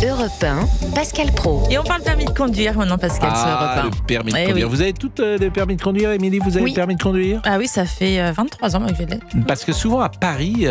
Europe 1, Pascal Praud. Et on parle permis de conduire maintenant, Pascal, sur Europe 1. Le permis de conduire. Oui. Vous avez toutes le permis de conduire, Émilie, vous avez Oui. le permis de conduire? Ah oui, ça fait 23 ans moi, que je l'ai. Parce que souvent à Paris,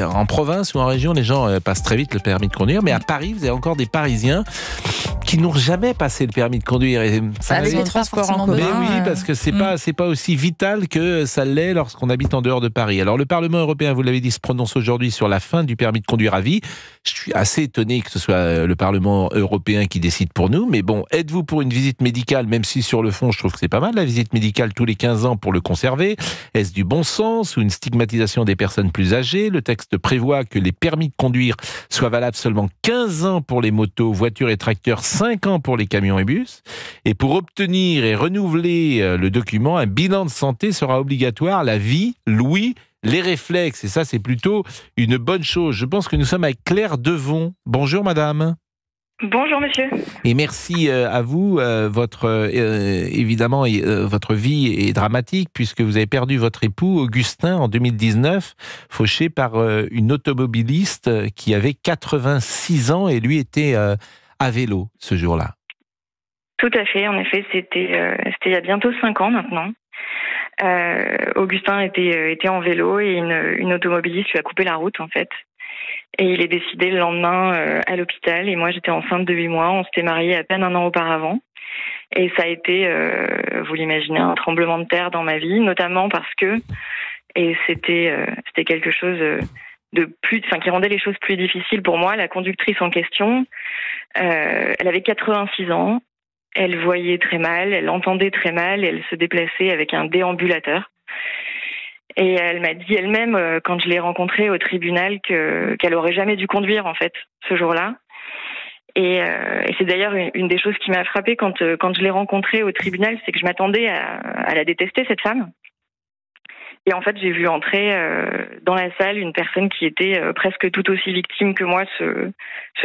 en province ou en région, les gens passent très vite le permis de conduire, mais à Paris, vous avez encore des Parisiens qui n'ont jamais passé le permis de conduire. Et ça Avec arrive- les transports en Mais commun. oui, parce que c'est pas aussi vital que ça l'est lorsqu'on habite en dehors de Paris. Alors le Parlement européen, vous l'avez dit, se prononce aujourd'hui sur la fin du permis de conduire à vie. Je suis assez étonné que ce soit le Parlement européen qui décide pour nous, mais bon, êtes-vous pour une visite médicale, même si sur le fond, je trouve que c'est pas mal, la visite médicale tous les 15 ans pour le conserver? Est-ce du bon sens ou une stigmatisation des personnes plus âgées? Le texte prévoit que les permis de conduire soient valables seulement 15 ans pour les motos, voitures et tracteurs, 5 ans pour les camions et bus. Et pour obtenir et renouveler le document, un bilan de santé sera obligatoire, la vie, l'ouïe, les réflexes. Et ça, c'est plutôt une bonne chose. Je pense que nous sommes avec Claire Devon. Bonjour madame. Bonjour monsieur. Et merci à vous. Évidemment, votre vie est dramatique puisque vous avez perdu votre époux, Augustin, en 2019, fauché par une automobiliste qui avait 86 ans et lui était à vélo ce jour-là. Tout à fait, en effet, c'était il y a bientôt 5 ans maintenant. Augustin était en vélo et une automobiliste lui a coupé la route en fait. Et il est décédé le lendemain à l'hôpital et moi j'étais enceinte de 8 mois, on s'était mariés à peine un an auparavant. Et ça a été, vous l'imaginez, un tremblement de terre dans ma vie, notamment parce que, et c'était quelque chose qui rendait les choses plus difficiles pour moi, la conductrice en question, elle avait 86 ans, elle voyait très mal, elle entendait très mal, elle se déplaçait avec un déambulateur. Et elle m'a dit elle-même, quand je l'ai rencontrée au tribunal, qu'elle aurait jamais dû conduire en fait ce jour-là. Et c'est d'ailleurs une des choses qui m'a frappée quand je l'ai rencontrée au tribunal, c'est que je m'attendais à la détester cette femme. Et en fait, j'ai vu entrer dans la salle une personne qui était presque tout aussi victime que moi ce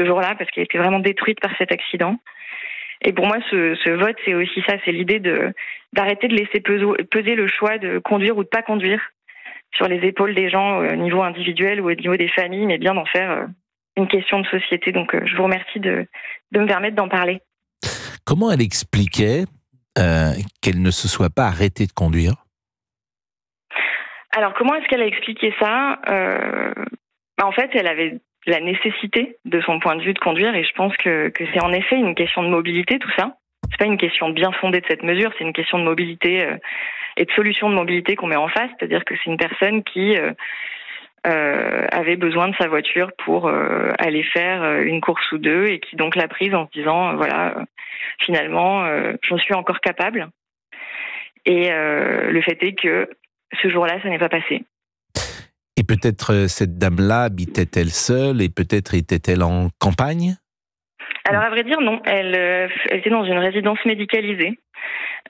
jour-là, parce qu'elle était vraiment détruite par cet accident. Et pour moi, ce vote, c'est aussi ça, c'est l'idée d'arrêter de laisser peser le choix de conduire ou de pas conduire sur les épaules des gens au niveau individuel ou au niveau des familles, mais bien d'en faire une question de société. Donc, je vous remercie de me permettre d'en parler. Comment elle expliquait qu'elle ne se soit pas arrêtée de conduire? Alors, comment est-ce qu'elle a expliqué ça? En fait, elle avait la nécessité, de son point de vue, de conduire, et je pense que c'est en effet une question de mobilité, tout ça. C'est pas une question bien fondée de cette mesure, c'est une question de mobilité et de solution de mobilité qu'on met en face, c'est-à-dire que c'est une personne qui avait besoin de sa voiture pour aller faire une course ou deux, et qui donc l'a prise en se disant, finalement, j'en suis encore capable. Et le fait est que ce jour-là, ça n'est pas passé. Et peut-être cette dame-là habitait-elle seule et peut-être était-elle en campagne? Alors à vrai dire, non. Elle était dans une résidence médicalisée.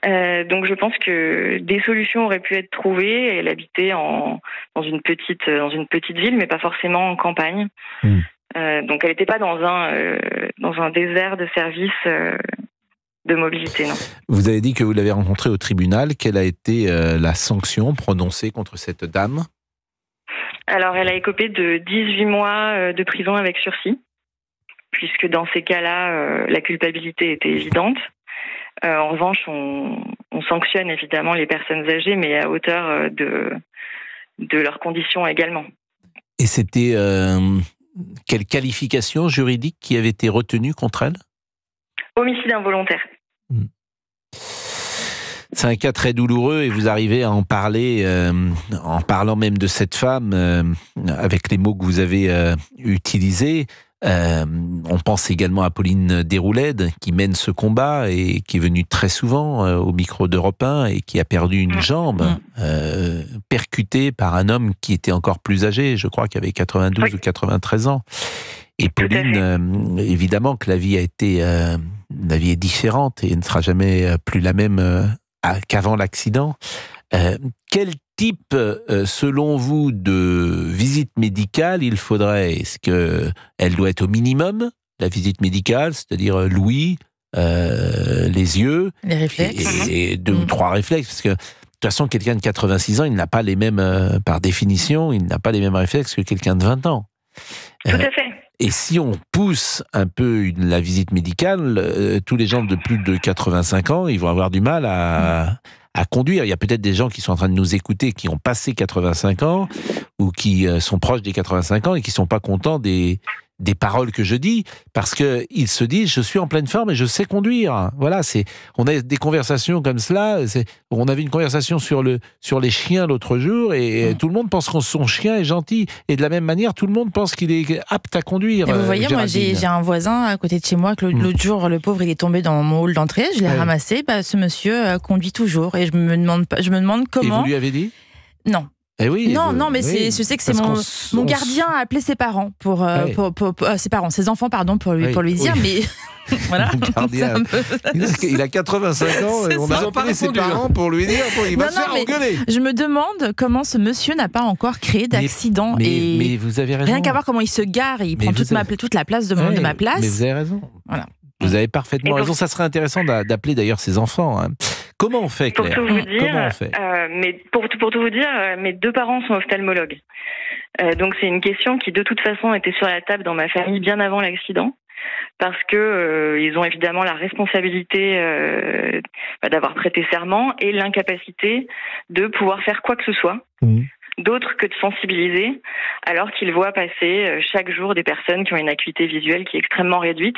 Donc je pense que des solutions auraient pu être trouvées. Elle habitait dans une petite ville, mais pas forcément en campagne. Donc elle n'était pas dans un désert de services de mobilité, non. Vous avez dit que vous l'avez rencontrée au tribunal. Quelle a été la sanction prononcée contre cette dame? Alors, elle a écopé de 18 mois de prison avec sursis, puisque dans ces cas-là, la culpabilité était évidente. En revanche, on sanctionne évidemment les personnes âgées, mais à hauteur de leurs conditions également. Et c'était quelle qualification juridique qui avait été retenue contre elle? Homicide involontaire. C'est un cas très douloureux et vous arrivez à en parler, en parlant même de cette femme, avec les mots que vous avez utilisés. On pense également à Pauline Déroulède qui mène ce combat et qui est venue très souvent au micro d'Europe 1 et qui a perdu une jambe percutée par un homme qui était encore plus âgé, je crois qu'il avait 92 ou 93 ans. Et Pauline, évidemment que la vie est différente et ne sera jamais plus la même qu'avant l'accident. Quel type, selon vous, de visite médicale il faudrait? Est-ce qu'elle doit être au minimum, la visite médicale, c'est-à-dire l'ouïe, les yeux, les réflexes, et 2 ou 3 réflexes, parce que de toute façon, quelqu'un de 86 ans, il n'a pas les mêmes, par définition, il n'a pas les mêmes réflexes que quelqu'un de 20 ans. Tout à fait. Et si on pousse un peu la visite médicale, tous les gens de plus de 85 ans, ils vont avoir du mal à conduire. Il y a peut-être des gens qui sont en train de nous écouter, qui ont passé 85 ans, ou qui sont proches des 85 ans et qui ne sont pas contents des paroles que je dis, parce qu'ils se disent, je suis en pleine forme et je sais conduire. Voilà, on a des conversations comme cela. On avait une conversation sur les chiens l'autre jour, et tout le monde pense que son chien est gentil. Et de la même manière, tout le monde pense qu'il est apte à conduire. Et vous voyez, moi, j'ai un voisin à côté de chez moi, que l'autre jour, le pauvre, il est tombé dans mon hall d'entrée, je l'ai ramassé. Ce monsieur conduit toujours, et je me demande comment... Et vous lui avez dit ? Non. Eh oui, non, mais je sais que c'est mon gardien a appelé ses parents pour ses enfants, pardon, pour lui dire, mais voilà. Il a 85 ans et on a appelé ses parents pour lui dire, il va se faire engueuler. Je me demande comment ce monsieur n'a pas encore créé d'accident, mais vous avez raison. Rien qu'à voir comment il se gare, il prend toute la place de ma place. Mais vous avez raison. Voilà. Vous avez parfaitement raison. Ça serait intéressant d'appeler d'ailleurs ses enfants. Hein. Comment on fait, Claire ? Pour tout vous dire, comment on fait pour tout vous dire, mes 2 parents sont ophtalmologues. Donc c'est une question qui de toute façon était sur la table dans ma famille bien avant l'accident, parce que ils ont évidemment la responsabilité d'avoir prêté serment et l'incapacité de pouvoir faire quoi que ce soit. D'autre que de sensibiliser, alors qu'ils voient passer chaque jour des personnes qui ont une acuité visuelle qui est extrêmement réduite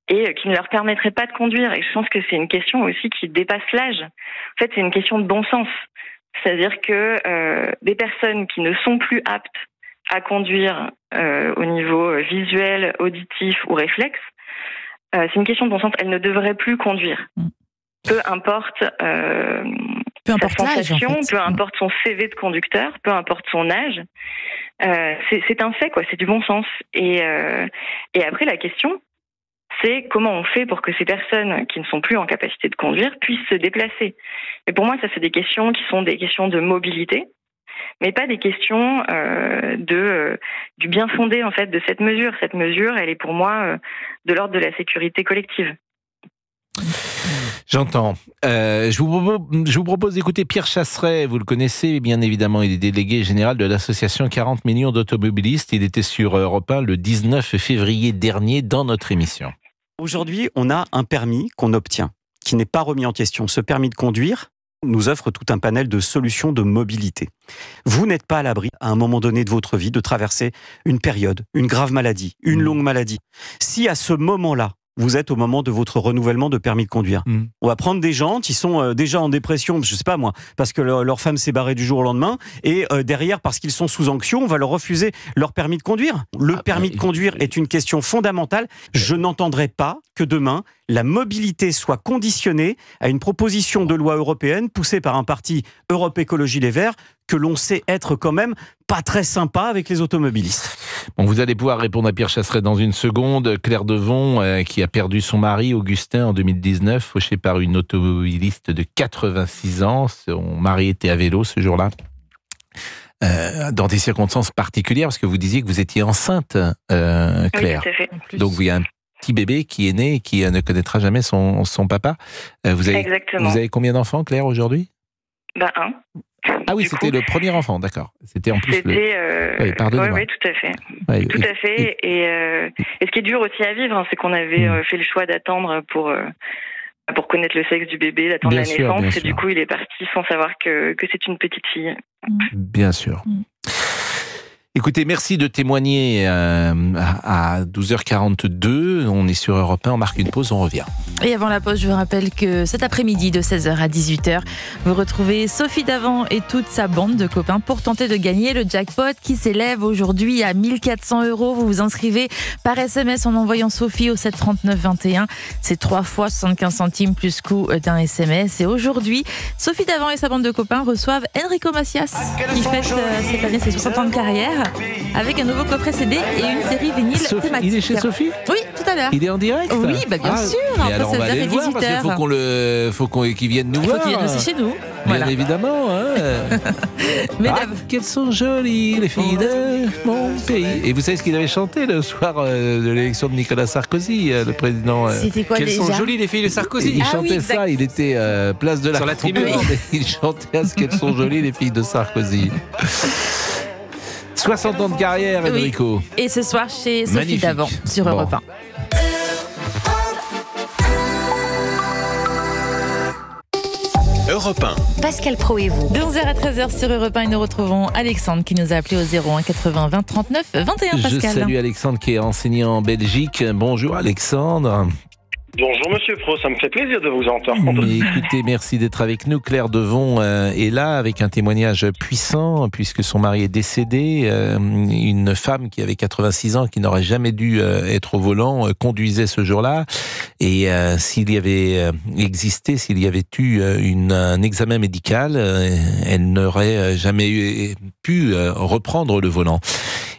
et qui ne leur permettrait pas de conduire. Et je pense que c'est une question aussi qui dépasse l'âge. En fait, c'est une question de bon sens. C'est-à-dire que des personnes qui ne sont plus aptes à conduire au niveau visuel, auditif ou réflexe, c'est une question de bon sens. Elles ne devraient plus conduire. Peu importe sa sensation, en fait. Peu importe son CV de conducteur, peu importe son âge, c'est un fait, quoi. C'est du bon sens. Et après, la question, c'est comment on fait pour que ces personnes qui ne sont plus en capacité de conduire puissent se déplacer. Et pour moi, ça, c'est des questions qui sont des questions de mobilité, mais pas des questions du bien fondé, en fait, de cette mesure. Cette mesure, elle est pour moi de l'ordre de la sécurité collective. J'entends. Je vous propose d'écouter Pierre Chasseret. Vous le connaissez, bien évidemment. Il est délégué général de l'association 40 millions d'automobilistes. Il était sur Europe 1 le 19 février dernier dans notre émission. Aujourd'hui, on a un permis qu'on obtient, qui n'est pas remis en question. Ce permis de conduire nous offre tout un panel de solutions de mobilité. Vous n'êtes pas à l'abri, à un moment donné de votre vie, de traverser une période, une grave maladie, une longue maladie. Si à ce moment-là, vous êtes au moment de votre renouvellement de permis de conduire. On va prendre des gens qui sont déjà en dépression, je sais pas moi, parce que leur femme s'est barrée du jour au lendemain, et derrière, parce qu'ils sont sous onction, on va leur refuser leur permis de conduire. Le permis de conduire est une question fondamentale. Je n'entendrai pas que demain, la mobilité soit conditionnée à une proposition de loi européenne poussée par un parti Europe Écologie Les Verts, que l'on sait être quand même pas très sympa avec les automobilistes. Bon, vous allez pouvoir répondre à Pierre Chasseret dans une seconde. Claire Devon, qui a perdu son mari, Augustin, en 2019, fauché par une automobiliste de 86 ans. Son mari était à vélo ce jour-là. Dans des circonstances particulières, parce que vous disiez que vous étiez enceinte, Claire. Oui, tout à fait. Donc, il y a un petit bébé qui est né et qui ne connaîtra jamais son papa. Exactement. Vous avez combien d'enfants, Claire, aujourd'hui ? Un. Ah oui, c'était le premier enfant, d'accord. C'était en plus oui, pardonnez-moi. Oui, tout à fait. Ouais, tout à fait. Et ce qui est dur aussi à vivre, c'est qu'on avait fait le choix d'attendre pour connaître le sexe du bébé, d'attendre la naissance. Et du coup, il est parti sans savoir que c'est une petite fille. Bien sûr. Écoutez, merci de témoigner à 12h42. On est sur Europe 1, on marque une pause, on revient. Et avant la pause, je vous rappelle que cet après-midi, de 16h à 18h, vous retrouvez Sophie Davant et toute sa bande de copains pour tenter de gagner le jackpot qui s'élève aujourd'hui à 1 400 €. Vous vous inscrivez par SMS en envoyant Sophie au 739 21. C'est 3 fois 75 centimes plus coût d'un SMS. Et aujourd'hui, Sophie Davant et sa bande de copains reçoivent Enrico Macias, qui fête cette année ses 60 ans de carrière, avec un nouveau coffret CD et une série vinyle thématique. Il est chez Sophie ? Oui, tout à l'heure. Il est en direct ? Oui, bien sûr. Mais alors on va aller le voir, parce qu'il faut qu'il vienne nous voir. Il faut qu'il vienne aussi chez nous. Bien évidemment. Qu'elles sont jolies, les filles de mon pays. Et vous savez ce qu'il avait chanté le soir de l'élection de Nicolas Sarkozy, le président. C'était quoi Qu'elles déjà ? sont jolies, les filles de Sarkozy. Il chantait ça, il était place de la Sur la tribune. Il chantait à ce qu'elles sont jolies, les filles de Sarkozy. 60 ans de carrière, Oui. Enrico. Et ce soir chez Sophie Magnifique. Davant sur Bon. Europe 1. Europe 1. Pascal Pro et vous. De 11h à 13h sur Europe 1, et nous retrouvons Alexandre qui nous a appelé au 01 80 20 39 21, Pascal. Je salue Alexandre qui est enseignant en Belgique. Bonjour Alexandre. Bonjour Monsieur Pro, ça me fait plaisir de vous entendre. Mais écoutez, merci d'être avec nous. Claire Devon est là avec un témoignage puissant puisque son mari est décédé. Une femme qui avait 86 ans, qui n'aurait jamais dû être au volant, conduisait ce jour-là. Et s'il y avait existé, s'il y avait eu un examen médical, elle n'aurait jamais pu reprendre le volant.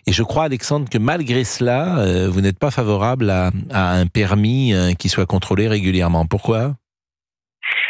Et je crois, Alexandre, que malgré cela, vous n'êtes pas favorable à un permis qui soit contrôlé régulièrement. Pourquoi ?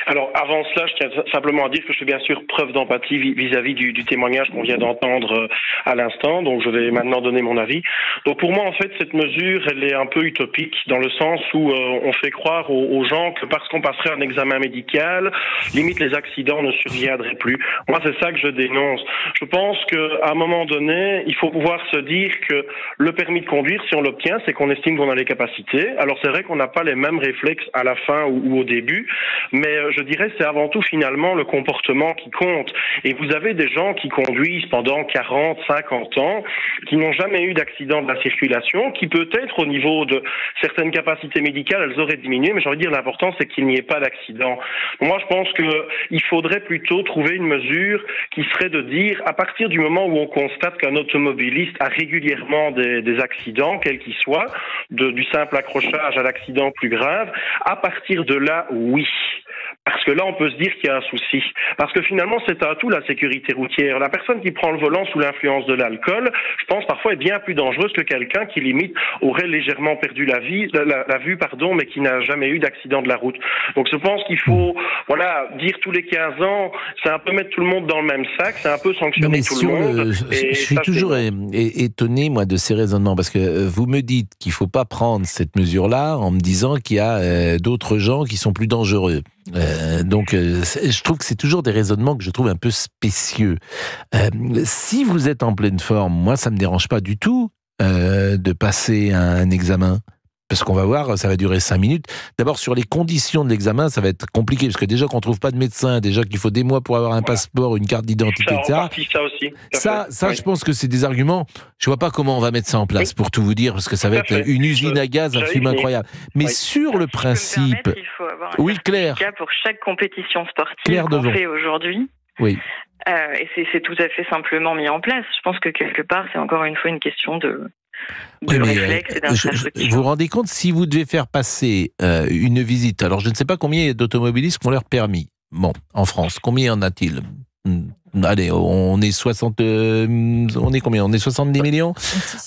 Alors, avant cela, je tiens simplement à dire que je fais bien sûr preuve d'empathie vis-à-vis du témoignage qu'on vient d'entendre à l'instant. Donc, je vais maintenant donner mon avis. Donc, pour moi, en fait, cette mesure, elle est un peu utopique dans le sens où on fait croire aux gens que parce qu'on passerait un examen médical, limite les accidents ne surviendraient plus. Moi, c'est ça que je dénonce. Je pense qu'à un moment donné, il faut pouvoir se dire que le permis de conduire, si on l'obtient, c'est qu'on estime qu'on a les capacités. Alors, c'est vrai qu'on n'a pas les mêmes réflexes à la fin ou au début, mais je dirais c'est avant tout finalement le comportement qui compte. Et vous avez des gens qui conduisent pendant 40, 50 ans, qui n'ont jamais eu d'accident de la circulation, qui peut-être au niveau de certaines capacités médicales, elles auraient diminué, mais j'ai envie de dire l'important c'est qu'il n'y ait pas d'accident. Moi je pense qu'il faudrait plutôt trouver une mesure qui serait de dire à partir du moment où on constate qu'un automobiliste a régulièrement des accidents, quels qu'ils soient, du simple accrochage à l'accident plus grave, à partir de là, oui. Parce que là, on peut se dire qu'il y a un souci. Parce que finalement, c'est un tout, la sécurité routière. La personne qui prend le volant sous l'influence de l'alcool, je pense parfois est bien plus dangereuse que quelqu'un qui limite aurait légèrement perdu la vue, mais qui n'a jamais eu d'accident de la route. Donc je pense qu'il faut, dire tous les 15 ans, c'est un peu mettre tout le monde dans le même sac, c'est un peu sanctionner tout le monde. Je suis toujours étonné, moi, de ces raisonnements, parce que vous me dites qu'il ne faut pas prendre cette mesure-là en me disant qu'il y a d'autres gens qui sont plus dangereux. Donc, je trouve que c'est toujours des raisonnements que je trouve un peu spécieux. Si vous êtes en pleine forme, moi, ça me dérange pas du tout de passer un examen. Parce qu'on va voir, ça va durer 5 minutes. D'abord, sur les conditions de l'examen, ça va être compliqué, parce que déjà qu'on ne trouve pas de médecin, déjà qu'il faut des mois pour avoir un passeport, une carte d'identité, etc. Ça aussi. Ça, oui. Je pense que c'est des arguments. Je vois pas comment on va mettre ça en place, pour tout vous dire, parce que ça va être une usine à gaz absolument incroyable. Mais sur le principe... Il faut avoir un Claire. pour chaque compétition sportive Claire qu'on Devon. fait aujourd'hui. Oui. Et c'est tout à fait simplement mis en place. Je pense que quelque part, c'est encore une fois une question de réflexe et d'infrastructure. Vous vous rendez compte, si vous devez faire passer une visite, alors je ne sais pas combien il y a d'automobilistes qui ont leur permis. Bon, en France, combien en a-t-il ? Allez, on est 70 millions.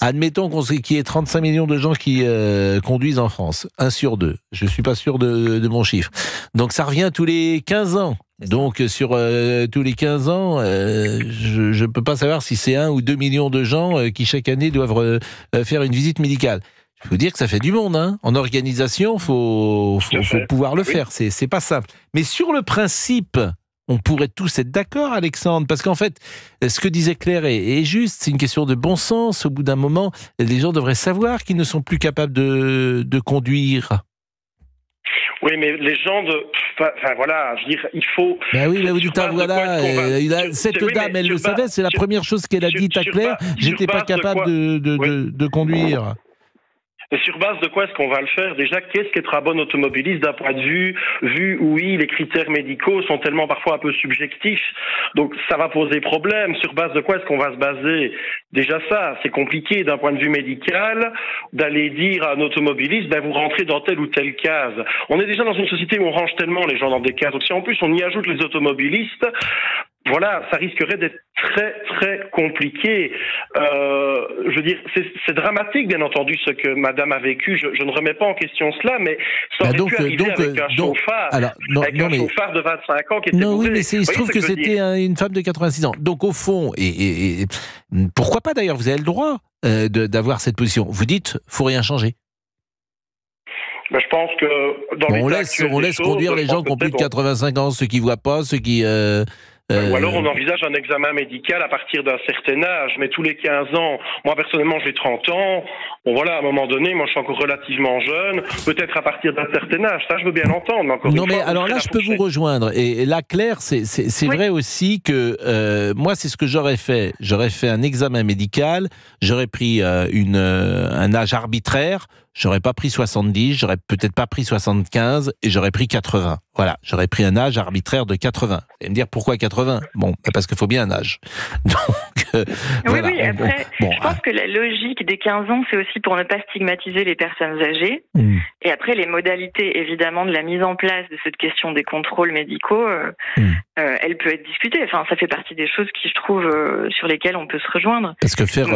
Admettons qu'il y ait 35 millions de gens qui conduisent en France. 1 sur 2. Je suis pas sûr de mon chiffre. Donc ça revient tous les 15 ans. Donc sur tous les 15 ans, je peux pas savoir si c'est 1 ou 2 millions de gens qui chaque année doivent faire une visite médicale. Je peux vous dire que ça fait du monde, hein. En organisation, faut pouvoir le faire. C'est pas simple. Mais sur le principe, on pourrait tous être d'accord, Alexandre, parce qu'en fait, ce que disait Claire est juste, c'est une question de bon sens. Au bout d'un moment, les gens devraient savoir qu'ils ne sont plus capables de conduire. Oui, mais les gens je veux dire, il faut... Ben oui, mais vous dites, cette dame, elle le savait, c'est la première chose qu'elle a dit à Claire, j'étais pas capable de conduire. Et sur base de quoi est-ce qu'on va le faire ? Déjà, qu'est-ce qu'être un bon automobiliste d'un point de vue oui, les critères médicaux sont tellement parfois un peu subjectifs, donc ça va poser problème. Sur base de quoi est-ce qu'on va se baser ? Déjà ça, c'est compliqué d'un point de vue médical d'aller dire à un automobiliste, vous rentrez dans telle ou telle case. On est déjà dans une société où on range tellement les gens dans des cases, donc si en plus on y ajoute les automobilistes, ça risquerait d'être très très compliqué. Je veux dire, c'est dramatique bien entendu ce que Madame a vécu. Je ne remets pas en question cela, mais ça aurait pu arriver avec un chauffard, chauffard de 25 ans qui était bourré. Oui, mais il se trouve que c'était une femme de 86 ans. Donc au fond, et pourquoi pas d'ailleurs, vous avez le droit d'avoir cette position. Vous dites, faut rien changer. Je pense que on laisse conduire les gens qui ont plus de 85 ans, ceux qui voient pas, ceux qui Ou alors on envisage un examen médical à partir d'un certain âge, mais tous les 15 ans. Moi personnellement j'ai 30 ans. Bon voilà, à un moment donné, moi je suis encore relativement jeune. Peut-être à partir d'un certain âge, ça je veux bien l'entendre. Mais encore non une mais fois, alors là je peux vous rejoindre. Et là Claire, c'est Oui. vrai aussi que moi c'est ce que j'aurais fait. J'aurais fait un examen médical, j'aurais pris un âge arbitraire. J'aurais pas pris 70, j'aurais peut-être pas pris 75 et j'aurais pris 80. Voilà, j'aurais pris un âge arbitraire de 80. Vous allez me dire pourquoi 80 ? Bon, parce qu'il faut bien un âge. Donc, voilà. Oui, après, je pense que la logique des 15 ans, c'est aussi pour ne pas stigmatiser les personnes âgées. Et après, les modalités, évidemment, de la mise en place de cette question des contrôles médicaux, elle peut être discutée. Enfin, ça fait partie des choses qui, je trouve, sur lesquelles on peut se rejoindre. Parce que faire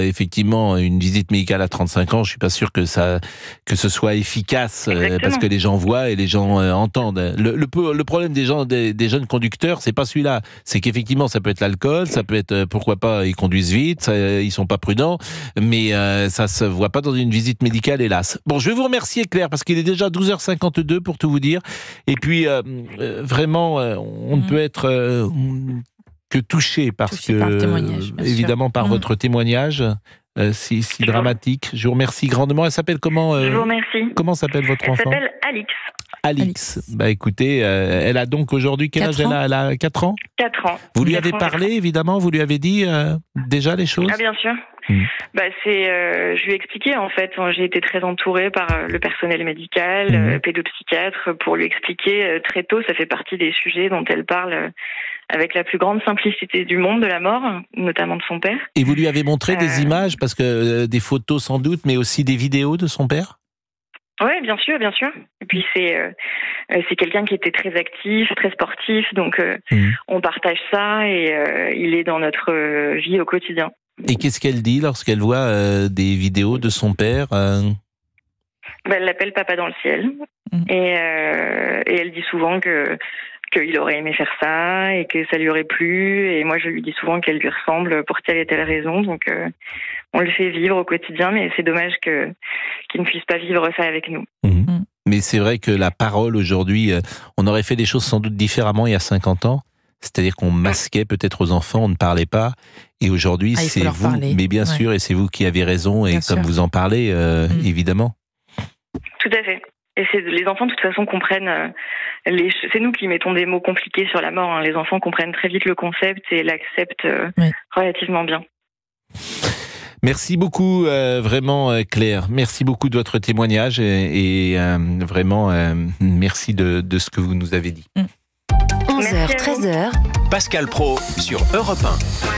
effectivement une visite médicale à 35 ans, je suis pas sûr que ce soit efficace parce que les gens voient et les gens entendent. Le problème des jeunes conducteurs, c'est pas celui-là. C'est qu'effectivement, ça peut être l'alcool, ça peut être pourquoi pas ils conduisent vite, ils sont pas prudents, mais ça se voit pas dans une visite médicale, hélas. Bon, je vais vous remercier Claire parce qu'il est déjà 12h52 pour tout vous dire. Et puis vraiment, on ne peut être que touché par le témoignage, bien évidemment sûr. par votre témoignage. Si dramatique. Je vous remercie grandement. Elle s'appelle comment Je vous remercie. Comment s'appelle votre enfant ? Elle s'appelle Alix. Alix. Bah écoutez, elle a donc aujourd'hui quel âge ? Elle a 4 ans ? 4 ans. Vous lui avez parlé, évidemment, vous lui avez dit déjà les choses ? Ah bien sûr. Je lui ai expliqué en fait. J'ai été très entourée par le personnel médical, pédopsychiatre, pour lui expliquer très tôt. Ça fait partie des sujets dont elle parle avec la plus grande simplicité du monde de la mort, notamment de son père. Et vous lui avez montré des images, parce que des photos sans doute, mais aussi des vidéos de son père ? Oui, bien sûr, bien sûr. Et puis c'est quelqu'un qui était très actif, très sportif, donc on partage ça et il est dans notre vie au quotidien. Et qu'est-ce qu'elle dit lorsqu'elle voit des vidéos de son père Elle l'appelle Papa dans le ciel et elle dit souvent qu'il aurait aimé faire ça et que ça lui aurait plu, et moi je lui dis souvent qu'elle lui ressemble pour telle et telle raison, donc on le fait vivre au quotidien, mais c'est dommage qu'il ne puisse pas vivre ça avec nous. Mais c'est vrai que la parole aujourd'hui, on aurait fait des choses sans doute différemment il y a 50 ans, c'est-à-dire qu'on masquait peut-être aux enfants, on ne parlait pas, et aujourd'hui c'est vous, parler. Mais bien sûr, et c'est vous qui avez raison, et bien comme sûr. Vous en parlez, évidemment. Tout à fait. Et les enfants, de toute façon, comprennent. C'est nous qui mettons des mots compliqués sur la mort. Hein. Les enfants comprennent très vite le concept et l'acceptent relativement bien. Merci beaucoup, vraiment Claire. Merci beaucoup de votre témoignage et vraiment merci de ce que vous nous avez dit. 11h, 13h. Pascal Praud sur Europe 1.